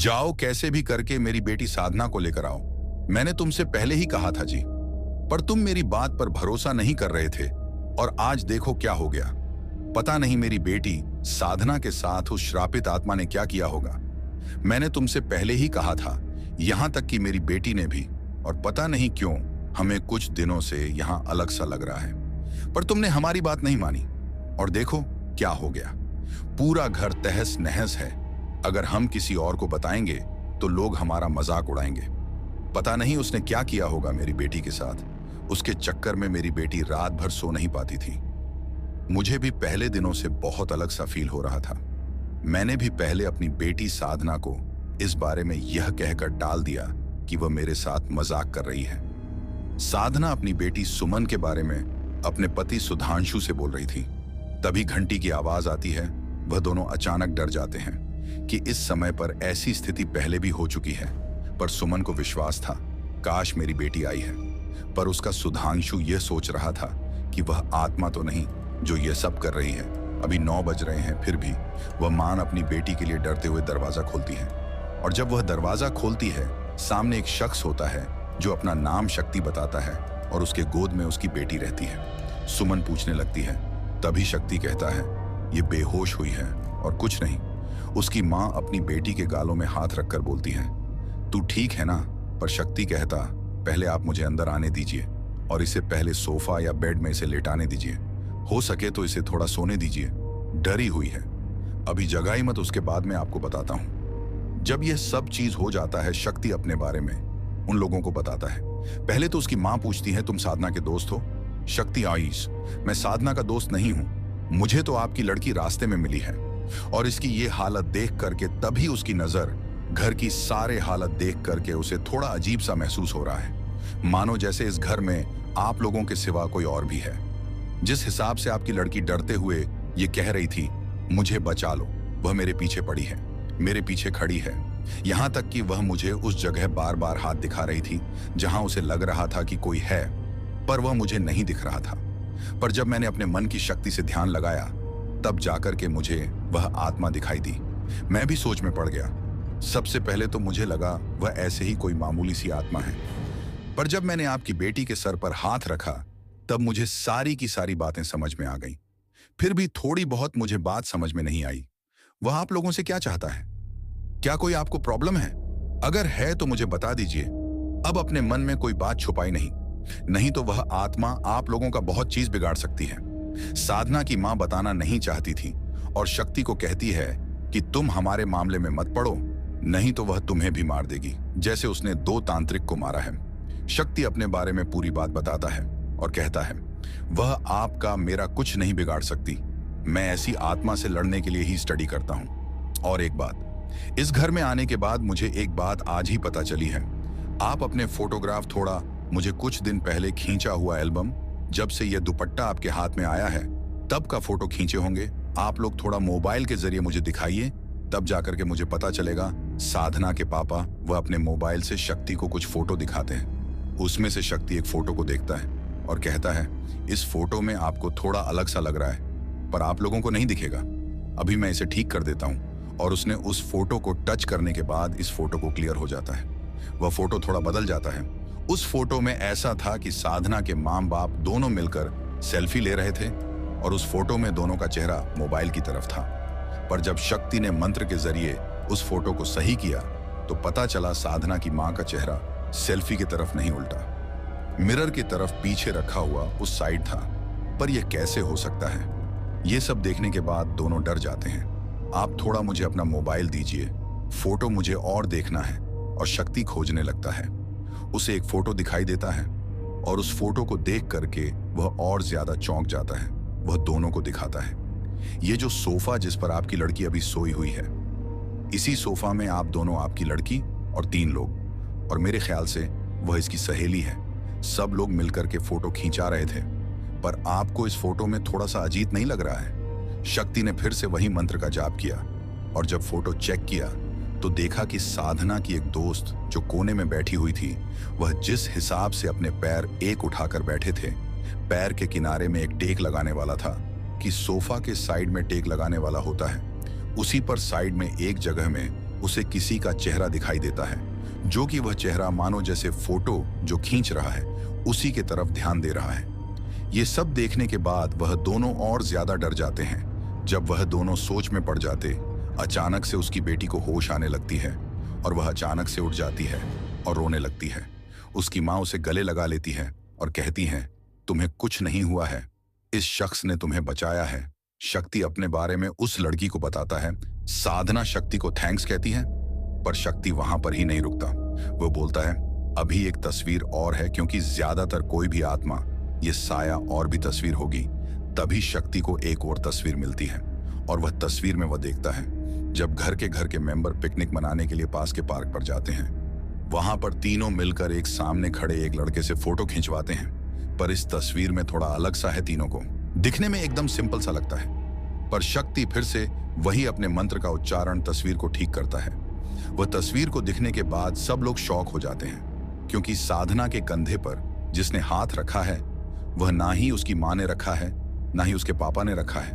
जाओ कैसे भी करके मेरी बेटी साधना को लेकर आओ। मैंने तुमसे पहले ही कहा था जी, पर तुम मेरी बात पर भरोसा नहीं कर रहे थे और आज देखो क्या हो गया। पता नहीं मेरी बेटी साधना के साथ उस श्रापित आत्मा ने क्या किया होगा। मैंने तुमसे पहले ही कहा था, यहां तक कि मेरी बेटी ने भी, और पता नहीं क्यों हमें कुछ दिनों से यहां अलग सा लग रहा है। पर तुमने हमारी बात नहीं मानी और देखो क्या हो गया। पूरा घर तहस नहस है। अगर हम किसी और को बताएंगे तो लोग हमारा मजाक उड़ाएंगे। पता नहीं उसने क्या किया होगा मेरी बेटी के साथ। उसके चक्कर में मेरी बेटी रात भर सो नहीं पाती थी। मुझे भी पहले दिनों से बहुत अलग सा फील हो रहा था। मैंने भी पहले अपनी बेटी साधना को इस बारे में यह कहकर टाल दिया कि वह मेरे साथ मजाक कर रही है। साधना अपनी बेटी सुमन के बारे में अपने पति सुधांशु से बोल रही थी। तभी घंटी की आवाज आती है। वह दोनों अचानक डर जाते हैं कि इस समय पर ऐसी स्थिति पहले भी हो चुकी है। पर सुमन को विश्वास था, काश मेरी बेटी आई है। पर उसका सुधांशु यह सोच रहा था कि वह आत्मा तो नहीं जो यह सब कर रही है। अभी 9 बज रहे हैं, फिर भी वह मान अपनी बेटी के लिए डरते हुए दरवाजा खोलती है। और जब वह दरवाजा खोलती है, सामने एक शख्स होता है जो अपना नाम शक्ति बताता है और उसके गोद में उसकी बेटी रहती है। सुमन पूछने लगती है। तभी शक्ति कहता है, ये बेहोश हुई है और कुछ नहीं। उसकी माँ अपनी बेटी के गालों में हाथ रखकर बोलती है, तू ठीक है ना? पर शक्ति कहता, पहले आप मुझे अंदर आने दीजिए और इसे पहले सोफा या बेड में इसे लेटाने दीजिए। हो सके तो इसे थोड़ा सोने दीजिए। डरी हुई है, अभी जगह ही मत, उसके बाद में आपको बताता हूँ। जब यह सब चीज हो जाता है, शक्ति अपने बारे में उन लोगों को बताता है। पहले तो उसकी माँ पूछती है, तुम साधना के दोस्त हो? शक्ति, आइस, मैं साधना का दोस्त नहीं हूं। मुझे तो आपकी लड़की रास्ते में मिली है और इसकी ये हालत देख करके तभी उसकी नजर घर की सारे हालत देख करके उसे थोड़ा अजीब सा महसूस हो रहा है, मानो जैसे इस घर में आप लोगों के सिवा कोई और भी है। जिस हिसाब से आपकी लड़की डरते हुए ये कह रही थी, मुझे बचा लो, वह मेरे पीछे पड़ी है, मेरे पीछे खड़ी है। यहां तक कि वह मुझे उस जगह बार बार हाथ दिखा रही थी जहां उसे लग रहा था कि कोई है, पर वह मुझे नहीं दिख रहा था। पर जब मैंने अपने मन की शक्ति से ध्यान लगाया, तब जाकर के मुझे वह आत्मा दिखाई दी। मैं भी सोच में पड़ गया। सबसे पहले तो मुझे लगा वह ऐसे ही कोई मामूली सी आत्मा है, पर जब मैंने आपकी बेटी के सर पर हाथ रखा, तब मुझे सारी की सारी बातें समझ में आ गईं। फिर भी थोड़ी बहुत मुझे बात समझ में नहीं आई। वह आप लोगों से क्या चाहता है? क्या कोई आपको प्रॉब्लम है? अगर है तो मुझे बता दीजिए। अब अपने मन में कोई बात छुपाई नहीं तो वह आत्मा आप लोगों का बहुत चीज बिगाड़ सकती है। साधना की मां बताना नहीं चाहती थी और शक्ति को कहती है कि तुम हमारे मामले में मत पड़ो, नहीं तो वह तुम्हें भी मार देगी, जैसे उसने 2 तांत्रिक को मारा है। शक्ति अपने बारे में पूरी बात बताता है और कहता है, वह आपका मेरा कुछ नहीं बिगाड़ सकती। मैं ऐसी आत्मा से लड़ने के लिए ही स्टडी करता हूं। और एक बात, इस घर में आने के बाद मुझे एक बात आज ही पता चली है। आप अपने फोटोग्राफ थोड़ा मुझे कुछ दिन पहले खींचा हुआ एल्बम, जब से यह दुपट्टा आपके हाथ में आया है तब का फोटो खींचे होंगे। आप लोग थोड़ा मोबाइल के जरिए मुझे दिखाइए, तब जाकर के मुझे पता चलेगा। साधना के पापा वह अपने मोबाइल से शक्ति को कुछ फोटो दिखाते हैं। उसमें से शक्ति एक फोटो को देखता है और कहता है, इस फोटो में आपको थोड़ा अलग सा लग रहा है, पर आप लोगों को नहीं दिखेगा। अभी मैं इसे ठीक कर देता हूँ। और उसने उस फोटो को टच करने के बाद इस फोटो को क्लियर हो जाता है। वह फोटो थोड़ा बदल जाता है। उस फोटो में ऐसा था कि साधना के माँ बाप दोनों मिलकर सेल्फी ले रहे थे और उस फोटो में दोनों का चेहरा मोबाइल की तरफ था। पर जब शक्ति ने मंत्र के जरिए उस फोटो को सही किया तो पता चला साधना की माँ का चेहरा सेल्फी की तरफ नहीं, उल्टा मिरर की तरफ पीछे रखा हुआ उस साइड था। पर यह कैसे हो सकता है? ये सब देखने के बाद दोनों डर जाते हैं। आप थोड़ा मुझे अपना मोबाइल दीजिए, फोटो मुझे और देखना है। और शक्ति खोजने लगता है। उसे एक फोटो दिखाई देता है और उस फोटो को देख करके वह और ज्यादा चौंक जाता है। वह दोनों को दिखाता है, ये जो सोफा जिस पर आपकी लड़की अभी सोई हुई है, इसी सोफा में आप दोनों, आपकी लड़की और 3 लोग, और मेरे ख्याल से वह इसकी सहेली है, सब लोग मिलकर के फोटो खींचा रहे थे। पर आपको इस फोटो में थोड़ा सा अजीब नहीं लग रहा है? शक्ति ने फिर से वही मंत्र का जाप किया और जब फोटो चेक किया तो देखा कि साधना की एक दोस्त जो कोने में बैठी हुई थी, वह जिस हिसाब से अपने पैर एक उठाकर बैठे थे, पैर के किनारे में एक टेक लगाने वाला था कि सोफा के साइड में टेक लगाने वाला होता है, उसी पर साइड में एक जगह में उसे किसी का चेहरा दिखाई देता है, जो कि वह चेहरा मानो जैसे फोटो जो खींच रहा है उसी के तरफ ध्यान दे रहा है। ये सब देखने के बाद वह दोनों और ज्यादा डर जाते हैं। जब वह दोनों सोच में पड़ जाते, अचानक से उसकी बेटी को होश आने लगती है और वह अचानक से उठ जाती है और रोने लगती है। उसकी माँ उसे गले लगा लेती है और कहती है, तुम्हें कुछ नहीं हुआ है, इस शख्स ने तुम्हें बचाया है। शक्ति अपने बारे में उस लड़की को बताता है। साधना शक्ति को थैंक्स कहती है, पर शक्ति वहां पर ही नहीं रुकता। वो बोलता है, अभी एक तस्वीर और है, क्योंकि ज्यादातर कोई भी आत्मा ये साया और भी तस्वीर होगी। तभी शक्ति को एक और तस्वीर मिलती है और वह तस्वीर में वह देखता है जब घर के मेंबर पिकनिक मनाने के लिए पास के पार्क पर जाते हैं। वहां पर तीनों मिलकर एक सामने खड़े एक लड़के से फोटो खिंचवाते हैं, पर इस तस्वीर में थोड़ा अलग सा है। तीनों को दिखने में एकदम सिंपल सा लगता है, पर शक्ति फिर से वही अपने मंत्र का उच्चारण तस्वीर को ठीक करता है। वह तस्वीर को दिखने के बाद सब लोग शॉक हो जाते हैं, क्योंकि साधना के कंधे पर जिसने हाथ रखा है वह ना ही उसकी माँ ने रखा है, ना ही उसके पापा ने रखा है,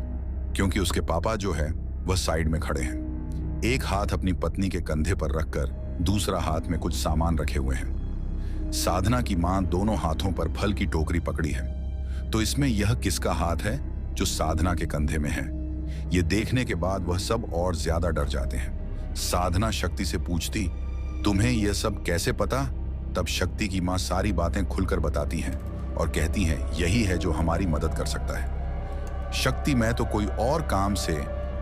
क्योंकि उसके पापा जो है वह साइड में खड़े हैं। एक हाथ अपनी पत्नी के कंधे पर रखकर दूसरा हाथ में कुछ सामान रखे हुए हैं। साधना की माँ दोनों हाथों पर फल की टोकरी पकड़ी है। तो इसमें यह किसका हाथ है जो साधना के कंधे में है? ये देखने के बाद वह सब और ज्यादा डर जाते हैं। साधना शक्ति से पूछती, तुम्हें यह सब कैसे पता? तब शक्ति की माँ सारी बातें खुलकर बताती हैं और कहती हैं, यही है जो हमारी मदद कर सकता है। शक्ति, मैं तो कोई और काम से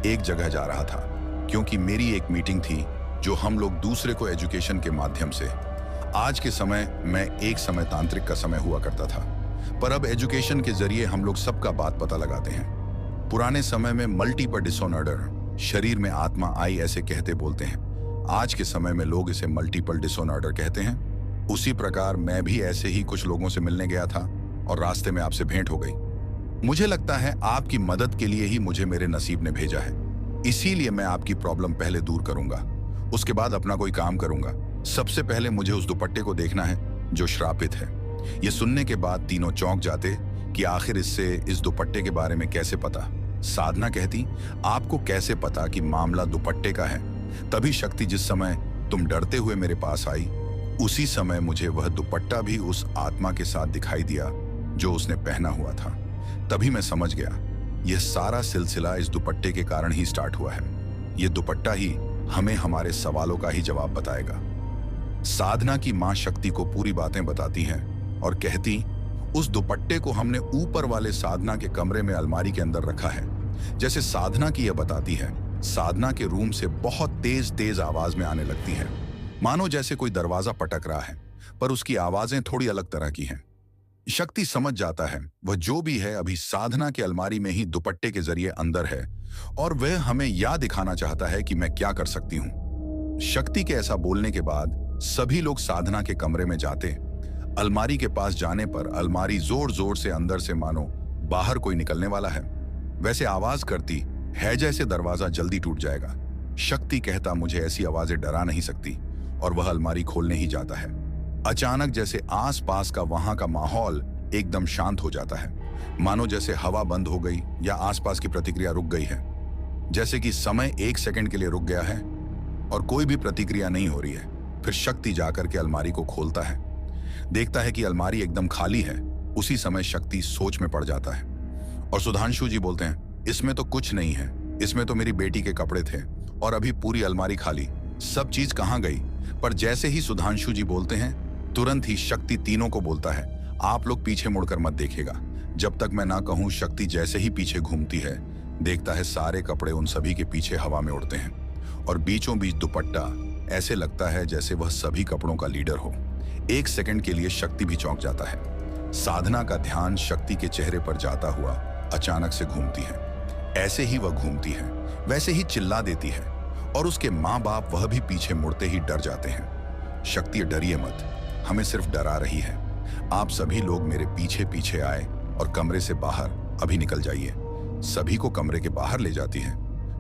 एक जगह जा रहा था, क्योंकि मेरी एक मीटिंग थी जो हम लोग दूसरे को एजुकेशन के माध्यम से। आज के समय में एक समय तांत्रिक का समय हुआ करता था, पर अब एजुकेशन के जरिए हम लोग सबका बात पता लगाते हैं। पुराने समय में मल्टीपल डिसऑर्डर, शरीर में आत्मा आई ऐसे कहते बोलते हैं। आज के समय में लोग इसे मल्टीपल डिसऑर्डर कहते हैं। उसी प्रकार मैं भी ऐसे ही कुछ लोगों से मिलने गया था और रास्ते में आपसे भेंट हो गई। मुझे लगता है आपकी मदद के लिए ही मुझे मेरे नसीब ने भेजा है, इसीलिए मैं आपकी प्रॉब्लम पहले दूर करूंगा, उसके बाद अपना कोई काम करूंगा। सबसे पहले मुझे उस दुपट्टे को देखना है जो श्रापित है। ये सुनने के बाद तीनों चौंक जाते कि आखिर इससे इस दुपट्टे के बारे में कैसे पता। साधना कहती, आपको कैसे पता कि मामला दुपट्टे का है? तभी शक्ति, जिस समय तुम डरते हुए मेरे पास आई, उसी समय मुझे वह दुपट्टा भी उस आत्मा के साथ दिखाई दिया जो उसने पहना हुआ था। तभी मैं समझ गया, यह सारा सिलसिला इस दुपट्टे के कारण ही स्टार्ट हुआ है। यह दुपट्टा ही हमें हमारे सवालों का ही जवाब बताएगा। साधना की मां शक्ति को पूरी बातें बताती हैं और कहती, उस दुपट्टे को हमने ऊपर वाले साधना के कमरे में अलमारी के अंदर रखा है। जैसे साधना की यह बताती है, साधना के रूम से बहुत तेज तेज आवाज में आने लगती है, मानो जैसे कोई दरवाजा पटक रहा है, पर उसकी आवाजें थोड़ी अलग तरह की हैं। शक्ति समझ जाता है वह जो भी है अभी साधना के अलमारी में ही दुपट्टे के जरिए अंदर है और वह हमें यह दिखाना चाहता है कि मैं क्या कर सकती हूं। शक्ति के ऐसा बोलने के बाद सभी लोग साधना के कमरे में जाते। अलमारी के पास जाने पर अलमारी जोर जोर से अंदर से मानो बाहर कोई निकलने वाला है वैसे आवाज करती है, जैसे दरवाजा जल्दी टूट जाएगा। शक्ति कहता, मुझे ऐसी आवाजें डरा नहीं सकती, और वह अलमारी खोलने ही जाता है। अचानक जैसे आसपास का वहां का माहौल एकदम शांत हो जाता है, मानो जैसे हवा बंद हो गई या आसपास की प्रतिक्रिया रुक गई है। जैसे कि समय 1 सेकंड के लिए रुक गया है और कोई भी प्रतिक्रिया नहीं हो रही है। फिर शक्ति जाकर के अलमारी को खोलता है, देखता है कि अलमारी एकदम खाली है। उसी समय शक्ति सोच में पड़ जाता है और सुधांशु जी बोलते हैं, इसमें तो कुछ नहीं है, इसमें तो मेरी बेटी के कपड़े थे और अभी पूरी अलमारी खाली, सब चीज कहाँ गई? पर जैसे ही सुधांशु जी बोलते हैं, तुरंत ही शक्ति तीनों को बोलता है, आप लोग पीछे मुड़कर मत देखिएगा, जब तक मैं ना कहूं। शक्ति जैसे ही पीछे घूमती है, देखता है सारे कपड़े उन सभी के पीछे हवा में उड़ते हैं और बीचों बीच दुपट्टा, ऐसे लगता है जैसे वह सभी कपड़ों का लीडर हो। 1 सेकंड के लिए शक्ति भी चौंक जाता है। साधना का ध्यान शक्ति के चेहरे पर जाता हुआ अचानक से घूमती है। ऐसे ही वह घूमती है, वैसे ही चिल्ला देती है और उसके माँ बाप वह भी पीछे मुड़ते ही डर जाते हैं। शक्ति, डरिए मत, हमें सिर्फ डरा रही है। आप सभी लोग मेरे पीछे पीछे आए और कमरे से बाहर अभी निकल जाइए। सभी को कमरे के बाहर ले जाती है,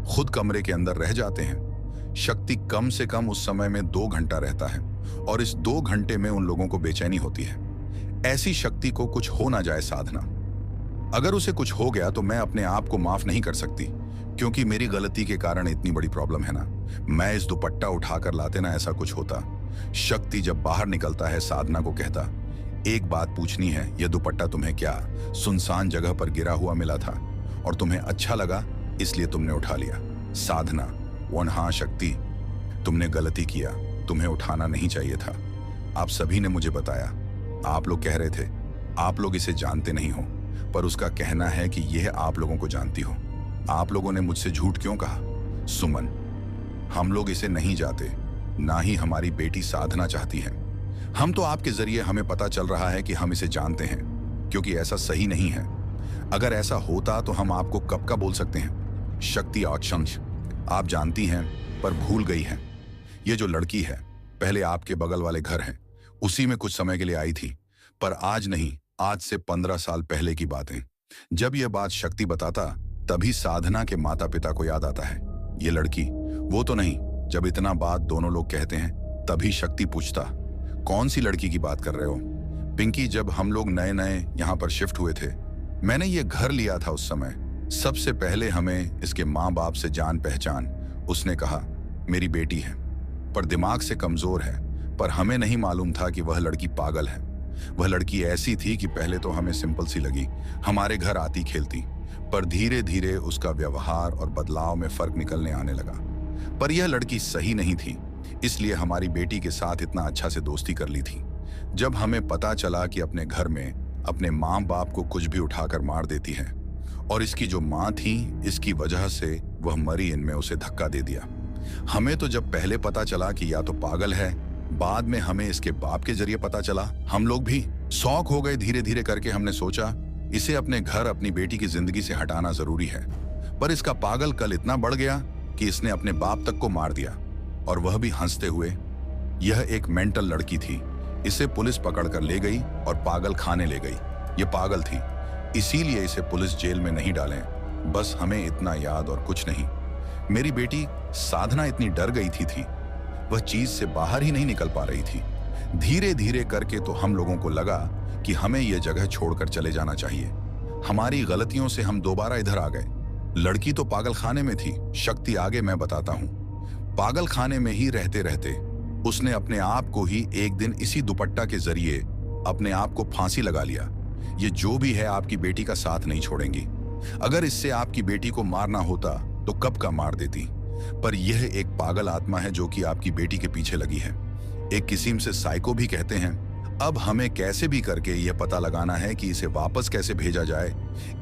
खुद कमरे के अंदर रह जाते हैं। शक्ति कम से कम उस समय में 2 घंटा रहता है और इस 2 घंटे में उन लोगों को बेचैनी होती है। ऐसी शक्ति को कुछ हो ना जाए साधना, अगर उसे कुछ हो गया तो मैं अपने आप को माफ नहीं कर सकती, क्योंकि मेरी गलती के कारण इतनी बड़ी प्रॉब्लम है ना। मैं इस दुपट्टा उठाकर लाते ना ऐसा कुछ होता। शक्ति जब बाहर निकलता है साधना को कहता, एक बात पूछनी है, यह दुपट्टा तुम्हें क्या सुनसान जगह पर गिरा हुआ मिला था और तुम्हें अच्छा लगा इसलिए तुमने उठा लिया? साधना: वन हाँ शक्ति, तुमने गलती किया, तुम्हें उठाना नहीं चाहिए था। आप सभी ने मुझे बताया, आप लोग कह रहे थे आप लोग इसे जानते नहीं हो, पर उसका कहना है कि यह आप लोगों को जानती हो। आप लोगों ने मुझसे झूठ क्यों कहा? सुमन: हम लोग इसे नहीं जाते, ना ही हमारी बेटी साधना चाहती है। हम तो आपके जरिए हमें पता चल रहा है कि हम इसे जानते हैं, क्योंकि ऐसा सही नहीं है। अगर ऐसा होता तो हम आपको कब का बोल सकते हैं। शक्ति आक्षंश: आप जानती हैं पर भूल गई हैं। ये जो लड़की है पहले आपके बगल वाले घर है, उसी में कुछ समय के लिए आई थी, पर आज नहीं, आज से 15 साल पहले की बात है। जब यह बात शक्ति बताता तभी साधना के माता पिता को याद आता है, ये लड़की वो तो नहीं। जब इतना बात दोनों लोग कहते हैं तभी शक्ति पूछता, कौन सी लड़की की बात कर रहे हो? पिंकी, जब हम लोग नए नए यहाँ पर शिफ्ट हुए थे, मैंने ये घर लिया था, उस समय सबसे पहले हमें इसके माँ बाप से जान पहचान। उसने कहा मेरी बेटी है पर दिमाग से कमजोर है, पर हमें नहीं मालूम था कि वह लड़की पागल है। वह लड़की ऐसी थी कि पहले तो हमें सिंपल सी लगी, हमारे घर आती खेलती, पर धीरे धीरे उसका व्यवहार और बदलाव में फर्क निकलने आने लगा। पर यह लड़की सही नहीं थी, इसलिए हमारी बेटी के साथ इतना अच्छा से दोस्ती कर ली थी। जब हमें पता चला कि अपने घर में अपने माँ बाप को कुछ भी उठाकर मार देती है और इसकी जो माँ थी इसकी वजह से वह मरी, इनमें उसे धक्का दे दिया। हमें तो जब पहले पता चला कि या तो पागल है, बाद में हमें इसके बाप के जरिए पता चला। हम लोग भी शौक हो गए। धीरे धीरे करके हमने सोचा इसे अपने घर, अपनी बेटी की जिंदगी से हटाना जरूरी है। पर इसका पागल कल इतना बढ़ गया कि इसने अपने बाप तक को मार दिया, और वह भी हंसते हुए। यह एक मेंटल लड़की थी, इसे पुलिस पकड़ कर ले गई और पागल खाने ले गई। ये पागल थी, इसीलिए इसे पुलिस जेल में नहीं डालें। बस हमें इतना याद और कुछ नहीं। मेरी बेटी साधना इतनी डर गई थी वह चीज से बाहर ही नहीं निकल पा रही थी। धीरे धीरे करके तो हम लोगों को लगा कि हमें यह जगह छोड़कर चले जाना चाहिए। हमारी गलतियों से हम दोबारा इधर आ गए। लड़की तो पागल खाने में थी, शक्ति आगे मैं बताता हूँ। पागल खाने में ही रहते रहते उसने अपने आप को ही एक दिन इसी दुपट्टा के जरिए अपने आप को फांसी लगा लिया। ये जो भी है आपकी बेटी का साथ नहीं छोड़ेंगी। अगर इससे आपकी बेटी को मारना होता तो कब का मार देती, पर यह एक पागल आत्मा है जो कि आपकी बेटी के पीछे लगी है। एक किस्म से साइको भी कहते हैं। अब हमें कैसे भी करके यह पता लगाना है कि इसे वापस कैसे भेजा जाए।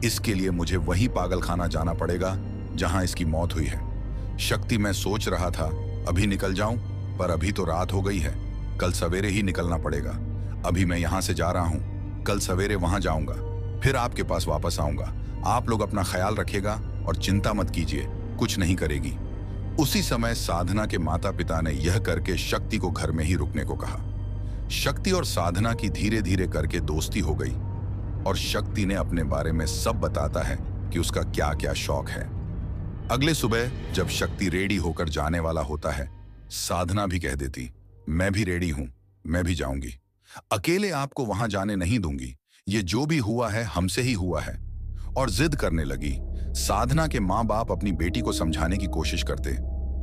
इसके लिए मुझे वही पागल खाना जाना पड़ेगा जहां इसकी मौत हुई है। शक्ति, मैं सोच रहा था अभी निकल जाऊं, पर अभी तो रात हो गई है, कल सवेरे ही निकलना पड़ेगा। अभी मैं यहां से जा रहा हूं, कल सवेरे वहां जाऊंगा, फिर आपके पास वापस आऊंगा। आप लोग अपना ख्याल रखिएगा और चिंता मत कीजिए, कुछ नहीं करेगी। उसी समय साधना के माता पिता ने यह करके शक्ति को घर में ही रुकने को कहा। शक्ति और साधना की धीरे धीरे करके दोस्ती हो गई और शक्ति ने अपने बारे में सब बताता है कि उसका क्या क्या शौक है। अगले सुबह जब शक्ति रेडी होकर जाने वाला होता है, साधना भी कह देती, मैं भी रेडी हूं, मैं भी जाऊंगी, अकेले आपको वहां जाने नहीं दूंगी, ये जो भी हुआ है हमसे ही हुआ है। और जिद करने लगी। साधना के माँ बाप अपनी बेटी को समझाने की कोशिश करते,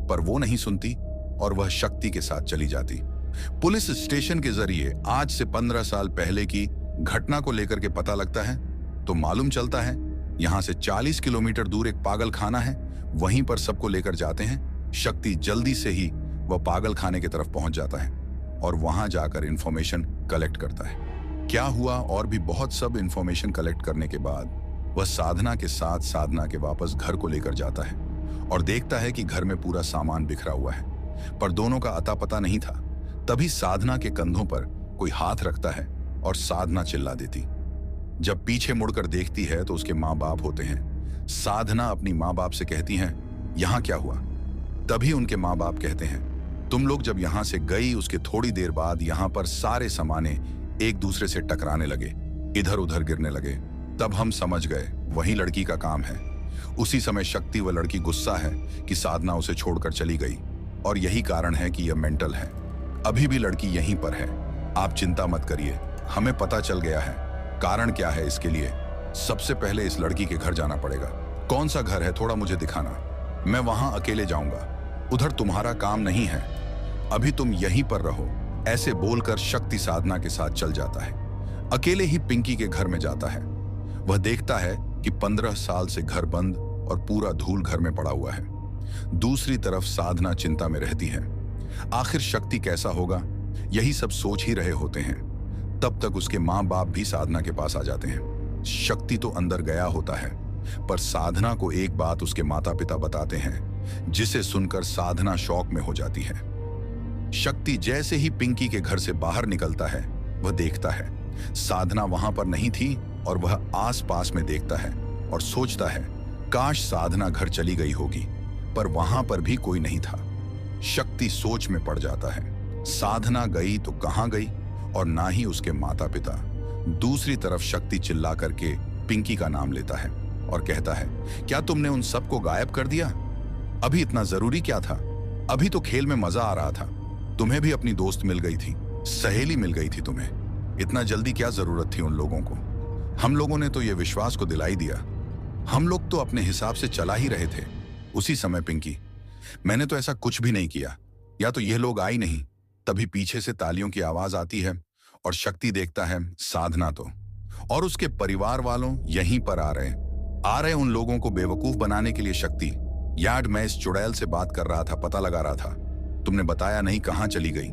पर वो नहीं सुनती और वह शक्ति के साथ चली जाती। पुलिस स्टेशन के जरिए आज से 15 साल पहले की घटना को लेकर के पता लगता है तो मालूम चलता है यहां से 40 किलोमीटर दूर एक पागल खाना है, वहीं पर सबको लेकर जाते हैं। शक्ति जल्दी से ही वह पागल खाने की तरफ पहुंच जाता है और वहां जाकर इंफॉर्मेशन कलेक्ट करता है। क्या हुआ और भी बहुत सब इंफॉर्मेशन कलेक्ट करने के बाद वह साधना के साथ साधना के वापस घर को लेकर जाता है और देखता है कि घर में पूरा सामान बिखरा हुआ है, पर दोनों का अता पता नहीं था। तभी साधना के कंधों पर कोई हाथ रखता है और साधना चिल्ला देती। जब पीछे मुड़कर देखती है तो उसके माँ बाप होते हैं। साधना अपनी माँ बाप से कहती हैं, यहाँ क्या हुआ? तभी उनके माँ बाप कहते हैं, तुम लोग जब यहाँ से गई उसके थोड़ी देर बाद यहाँ पर सारे सामाने एक दूसरे से टकराने लगे, इधर उधर गिरने लगे। तब हम समझ गए वही लड़की का काम है। उसी समय शक्ति व लड़की गुस्सा है कि साधना उसे छोड़कर चली गई और यही कारण है कि यह मेंटल है। अभी भी लड़की यहीं पर है, आप चिंता मत करिए, हमें पता चल गया है। कारण क्या है इसके लिए? सबसे पहले इस लड़की के घर जाना पड़ेगा। कौन सा घर है, थोड़ा मुझे दिखाना, मैं वहां अकेले जाऊंगा। उधर तुम्हारा काम नहीं है, अभी तुम यहीं पर रहो। ऐसे बोलकर शक्ति साधना के साथ चल जाता है। अकेले ही पिंकी के घर में जाता है। वह देखता है कि 15 साल से घर बंद और पूरा धूल घर में पड़ा हुआ है। दूसरी तरफ साधना चिंता में रहती है। आखिर शक्ति कैसा होगा, यही सब सोच ही रहे होते हैं। तब तक उसके माँ बाप भी साधना के पास आ जाते हैं। शक्ति तो अंदर गया होता है, पर साधना को एक बात उसके माता पिता बताते हैं, जिसे सुनकर साधना शॉक में हो जाती है। शक्ति जैसे ही पिंकी के घर से बाहर निकलता है, वह देखता है साधना वहां पर नहीं थी, और वह आसपास में देखता है और सोचता है काश साधना घर चली गई होगी, पर वहां पर भी कोई नहीं था। शक्ति सोच में पड़ जाता है, साधना गई तो कहां गई, और ना ही उसके माता पिता। दूसरी तरफ शक्ति चिल्ला करके पिंकी का नाम लेता है और कहता है, क्या तुमने उन सबको गायब कर दिया? अभी इतना जरूरी क्या था? अभी तो खेल में मजा आ रहा था। तुम्हें भी अपनी दोस्त मिल गई थी, सहेली मिल गई थी तुम्हें। इतना जल्दी क्या जरूरत थी उन लोगों को? हम लोगों ने तो ये विश्वास को दिलाई दिया। हम लोग तो अपने हिसाब से चला ही रहे थे। उसी समय पिंकी, मैंने तो ऐसा कुछ भी नहीं किया, या तो ये लोग आई नहीं। तभी पीछे से तालियों की आवाज आती है और शक्ति देखता है साधना तो और उसके परिवार वालों यहीं पर आ रहे उन लोगों को बेवकूफ बनाने के लिए। शक्ति, यार्ड मैं इस चुड़ैल से बात कर रहा था, पता लगा रहा था, तुमने बताया नहीं कहां चली गई।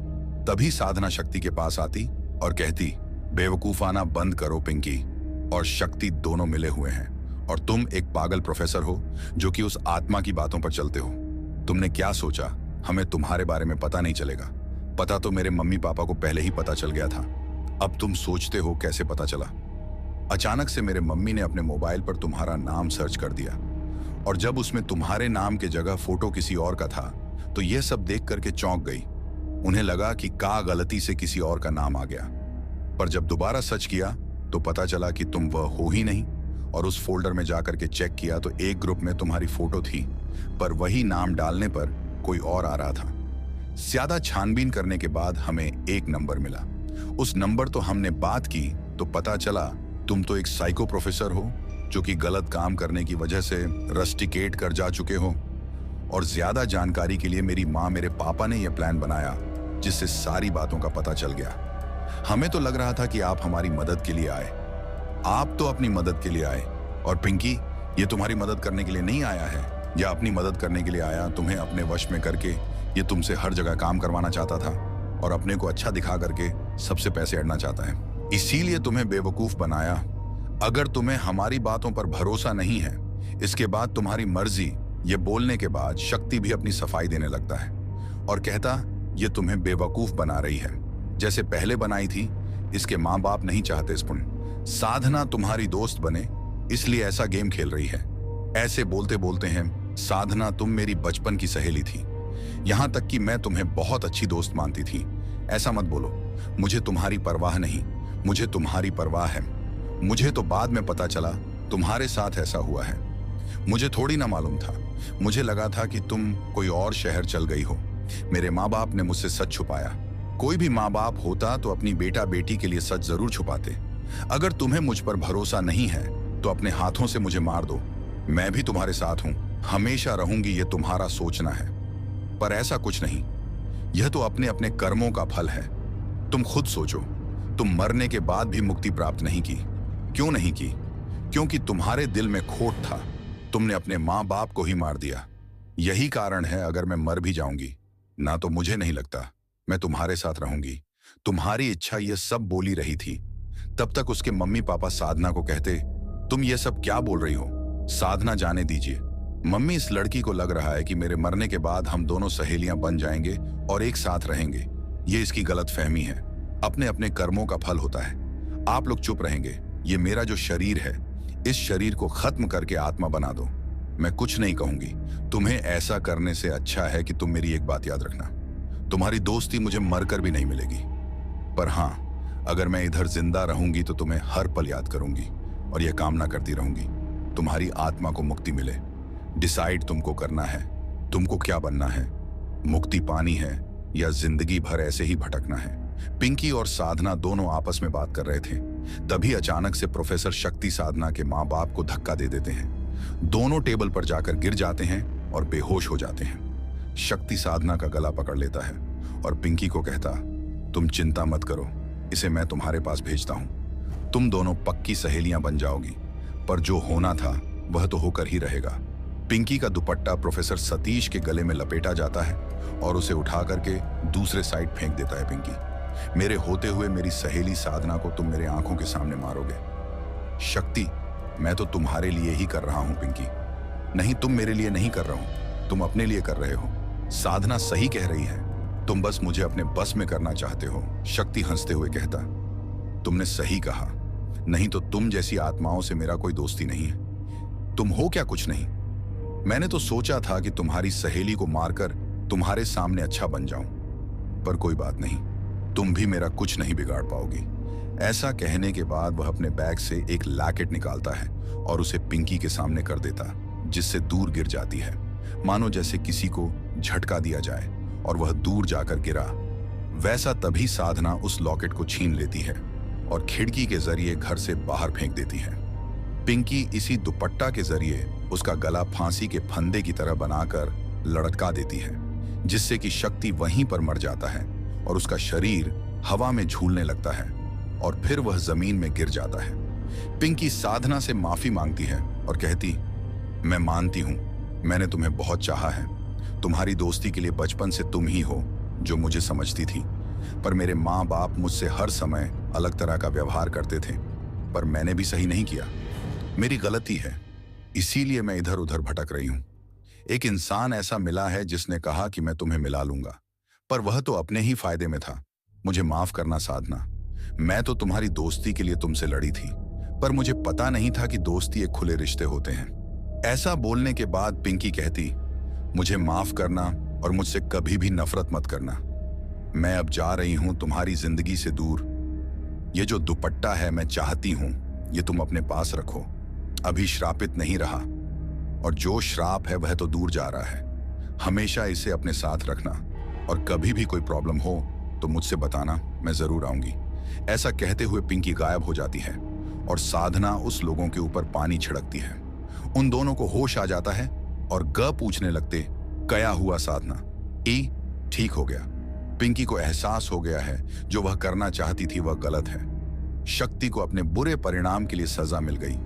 तभी साधना शक्ति के पास आती और कहती, बेवकूफ आना बंद करो पिंकी और शक्ति दोनों मिले हुए हैं, और तुम एक पागल प्रोफेसर हो जो कि उस आत्मा की बातों पर चलते हो। तुमने क्या सोचा हमें तुम्हारे बारे में पता नहीं चलेगा? पता तो मेरे मम्मी पापा को पहले ही पता चल गया था। अब तुम सोचते हो कैसे पता चला? अचानक से मेरे मम्मी ने अपने मोबाइल पर तुम्हारा नाम सर्च कर दिया, और जब उसमें तुम्हारे नाम की जगह फोटो किसी और का था, तो यह सब देख करके चौंक गई। उन्हें लगा कि गलती से किसी और का नाम आ गया, पर जब दोबारा सर्च किया तो पता चला कि तुम वह हो ही नहीं। और उस फोल्डर में जाकर के चेक किया तो एक ग्रुप में तुम्हारी फोटो थी, पर वही नाम डालने पर कोई और आ रहा था। ज्यादा छानबीन करने के बाद हमें एक नंबर मिला। उस नंबर तो हमने बात की तो पता चला तुम तो एक साइको प्रोफेसर हो, जो कि गलत काम करने की वजह से रस्टिकेट कर जा चुके हो। और ज्यादा जानकारी के लिए मेरी माँ मेरे पापा ने यह प्लान बनाया, जिससे सारी बातों का पता चल गया। हमें तो लग रहा था कि आप हमारी मदद के लिए आए। आप तो अपनी मदद के लिए आए, और पिंकी ये तुम्हारी मदद करने के लिए नहीं आया है, या अपनी मदद करने के लिए आया। तुम्हें अपने वश में करके ये तुमसे हर जगह काम करवाना चाहता था, और अपने को अच्छा दिखा करके सबसे पैसे अड़ना चाहता है। इसीलिए तुम्हें बेवकूफ बनाया। अगर तुम्हें हमारी बातों पर भरोसा नहीं है, इसके बाद तुम्हारी मर्जी, ये बोलने के बाद शक्ति भी अपनी सफाई देने लगता है और कहता, ये तुम्हें बेवकूफ बना रही है, जैसे पहले बनाई थी। इसके माँ बाप नहीं चाहते इस पुण्य। साधना तुम्हारी दोस्त बने, इसलिए ऐसा गेम खेल रही है। ऐसे बोलते बोलते हैं, साधना तुम मेरी बचपन की सहेली थी, यहां तक कि मैं तुम्हें बहुत अच्छी दोस्त मानती थी। ऐसा मत बोलो, मुझे तुम्हारी परवाह नहीं, मुझे तुम्हारी परवाह है। मुझे तो बाद में पता चला तुम्हारे साथ ऐसा हुआ है। मुझे थोड़ी ना मालूम था। मुझे लगा था कि तुम कोई और शहर चल गई हो। मेरे माँ बाप ने मुझसे सच छुपाया। कोई भी माँ बाप होता तो अपनी बेटा बेटी के लिए सच जरूर छुपाते। अगर तुम्हें मुझ पर भरोसा नहीं है तो अपने हाथों से मुझे मार दो, मैं भी तुम्हारे साथ हूं, हमेशा रहूंगी, ये तुम्हारा सोचना है। पर ऐसा कुछ नहीं, यह तो अपने अपने कर्मों का फल है। तुम खुद सोचो, तुम मरने के बाद भी मुक्ति प्राप्त नहीं की। क्यों नहीं की? क्योंकि तुम्हारे दिल में खोट था, तुमने अपने माँ बाप को ही मार दिया। यही कारण है, अगर मैं मर भी जाऊंगी ना, तो मुझे नहीं लगता मैं तुम्हारे साथ रहूंगी। तुम्हारी इच्छा ये सब बोली रही थी। तब तक उसके मम्मी पापा साधना को कहते, तुम ये सब क्या बोल रही हो? साधना जाने दीजिए। मम्मी, इस लड़की को लग रहा है कि मेरे मरने के बाद हम दोनों सहेलियां बन जाएंगे और एक साथ रहेंगे। ये इसकी गलत फहमी है। अपने अपने कर्मों का फल होता है। आप लोग चुप रहेंगे। ये मेरा जो शरीर है, इस शरीर को खत्म करके आत्मा बना दो। मैं कुछ नहीं कहूंगी। तुम्हें ऐसा करने से अच्छा है कि तुम मेरी एक बात याद रखना, तुम्हारी दोस्ती मुझे मरकर भी नहीं मिलेगी। पर हाँ, अगर मैं इधर जिंदा रहूंगी तो तुम्हें हर पल याद करूंगी और यह कामना करती रहूंगी, तुम्हारी आत्मा को मुक्ति मिले। डिसाइड तुमको करना है, तुमको क्या बनना है, मुक्ति पानी है या जिंदगी भर ऐसे ही भटकना है। पिंकी और साधना दोनों आपस में बात कर रहे थे। तभी अचानक से प्रोफेसर शक्ति साधना के माँ बाप को धक्का दे देते हैं। दोनों टेबल पर जाकर गिर जाते हैं और बेहोश हो जाते हैं। शक्ति साधना का गला पकड़ लेता है और पिंकी को कहता, तुम चिंता मत करो, इसे मैं तुम्हारे पास भेजता हूं। तुम दोनों पक्की सहेलियां बन जाओगी, पर जो होना था वह तो होकर ही रहेगा। पिंकी का दुपट्टा प्रोफेसर सतीश के गले में लपेटा जाता है और उसे उठा करके दूसरे साइड फेंक देता है पिंकी। मेरे होते हुए मेरी सहेली साधना को तुम मेरे आंखों के सामने मारोगे। शक्ति, मैं तो तुम्हारे लिए ही कर रहा हूं पिंकी। नहीं, तुम मेरे लिए नहीं कर रहा हो, तुम अपने लिए कर रहे हो। साधना सही कह रही है, तुम बस मुझे अपने बस में करना चाहते हो। शक्ति हंसते हुए कहता, तुमने सही कहा, नहीं तो तुम जैसी आत्माओं से मेरा कोई दोस्ती नहीं है। तुम हो क्या कुछ नहीं। मैंने तो सोचा था कि तुम्हारी सहेली को मारकर तुम्हारे सामने अच्छा बन जाऊं, पर कोई बात नहीं, तुम भी मेरा कुछ नहीं बिगाड़ पाओगी। ऐसा कहने के बाद वह अपने बैग से एक लैकेट निकालता है और उसे पिंकी के सामने कर देता, जिससे दूर गिर जाती है, मानो जैसे किसी को झटका दिया जाए और वह दूर जाकर गिरा। वैसा तभी साधना उस लॉकेट को छीन लेती है और खिड़की के जरिए घर से बाहर फेंक देती है। पिंकी इसी दुपट्टा के जरिए उसका गला फांसी के फंदे की तरह बनाकर लटका देती है, जिससे कि शक्ति वहीं पर मर जाता है और उसका शरीर हवा में झूलने लगता है और फिर वह जमीन में गिर जाता है। पिंकी साधना से माफी मांगती है और कहती, मैं मानती हूं, मैंने तुम्हें बहुत चाहा है। तुम्हारी दोस्ती के लिए बचपन से तुम ही हो जो मुझे समझती थी, पर मेरे माँ बाप मुझसे हर समय अलग तरह का व्यवहार करते थे, पर मैंने भी सही नहीं किया। मेरी गलती है, इसीलिए मैं इधर उधर भटक रही हूं। एक इंसान ऐसा मिला है जिसने कहा कि मैं तुम्हें मिला लूंगा, पर वह तो अपने ही फायदे में था। मुझे माफ करना साधना, मैं तो तुम्हारी दोस्ती के लिए तुमसे लड़ी थी, पर मुझे पता नहीं था कि दोस्ती एक खुले रिश्ते होते हैं। ऐसा बोलने के बाद पिंकी कहती, मुझे माफ करना और मुझसे कभी भी नफरत मत करना। मैं अब जा रही हूं तुम्हारी जिंदगी से दूर। ये जो दुपट्टा है, मैं चाहती हूं ये तुम अपने पास रखो। अभी श्रापित नहीं रहा, और जो श्राप है वह तो दूर जा रहा है। हमेशा इसे अपने साथ रखना, और कभी भी कोई प्रॉब्लम हो तो मुझसे बताना, मैं जरूर आऊंगी। ऐसा कहते हुए पिंकी गायब हो जाती है और साधना उस लोगों के ऊपर पानी छिड़कती है। उन दोनों को होश आ जाता है और ग पूछने लगते, क्या हुआ साधना? ठीक हो गया। पिंकी को एहसास हो गया है जो वह करना चाहती थी वह गलत है। शक्ति को अपने बुरे परिणाम के लिए सजा मिल गई।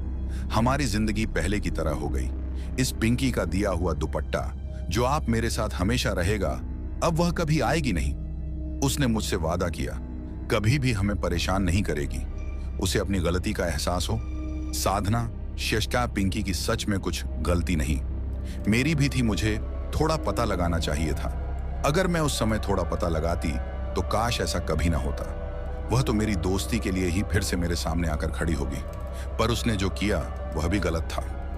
हमारी जिंदगी पहले की तरह हो गई। इस पिंकी का दिया हुआ दुपट्टा जो आप मेरे साथ हमेशा रहेगा, अब वह कभी आएगी नहीं। उसने मुझसे वादा किया, कभी भी हमें परेशान नहीं करेगी। उसे अपनी गलती का एहसास हो। साधना, शक्ति, पिंकी की सच में कुछ गलती नहीं, मेरी भी थी। मुझे थोड़ा पता लगाना चाहिए था। अगर मैं उस समय थोड़ा पता लगाती तो काश ऐसा कभी ना होता। वह तो मेरी दोस्ती के लिए ही फिर से मेरे सामने आकर खड़ी होगी, पर उसने जो किया वह भी गलत था।